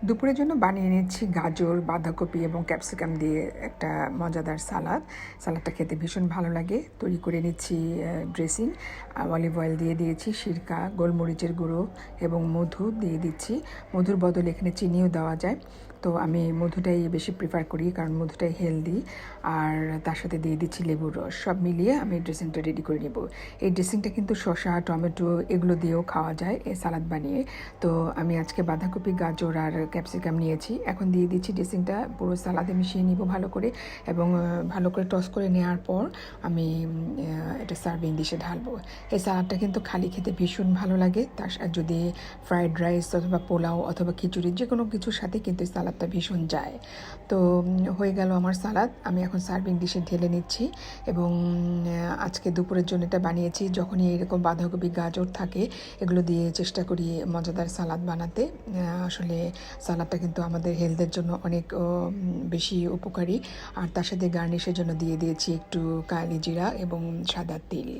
দুপুরের জন্য বানিয়ে নিচ্ছি গাজর, বাঁধাকপি এবং ক্যাপসিকাম দিয়ে একটা মজাদার সালাদ। সালাদটা খেতে ভীষণ ভালো লাগে। তৈরি করে নিচ্ছি ড্রেসিং। অলিভ অয়েল দিয়ে দিয়েছি, সিরকা, গোলমরিচের গুঁড়ো এবং মধু দিয়ে দিচ্ছি। মধুর বদলে এখানে চিনিও দেওয়া যায়, তো আমি মধুটাই বেশি প্রিফার করি কারণ মধুটাই হেলদি। আর তার সাথে দিয়ে দিচ্ছি লেবুর রস। সব মিলিয়ে আমি ড্রেসিংটা রেডি করে নেব। এই ড্রেসিংটা কিন্তু শসা, টমেটো এগুলো দিয়েও খাওয়া যায় এই সালাদ বানিয়ে। তো আমি আজকে বাঁধাকপি, গাজর আর ক্যাপসিকাম নিয়েছি। এখন দিয়ে দিচ্ছি ড্রেসিংটা, পুরো সালাদে মিশিয়ে নিব ভালো করে এবং ভালো করে টস করে নেওয়ার পর আমি এটা সার্ভিং ডিশে ঢালবো। এই সালাদটা কিন্তু খালি খেতে ভীষণ ভালো লাগে। তার যদি ফ্রাইড রাইস অথবা পোলাও অথবা খিচুড়ি যে কোনো কিছুর সাথে কিন্তু এই সালাদটা ভীষণ যায়। তো হয়ে গেল আমার সালাদ। আমি এখন সার্ভিং ডিশে ঢেলে নিচ্ছি এবং আজকে দুপুরের জন্য এটা বানিয়েছি। যখনই এরকম বাঁধাকপি, গাজর থাকে এগুলো দিয়ে চেষ্টা করি মজাদার সালাদ বানাতে। আসলে সালাদটা কিন্তু আমাদের হেলথের জন্য অনেক বেশি উপকারী। আর তার সাথে গার্নিশের জন্য দিয়ে দিয়েছি একটু কালি জিরা এবং সাদা তিল।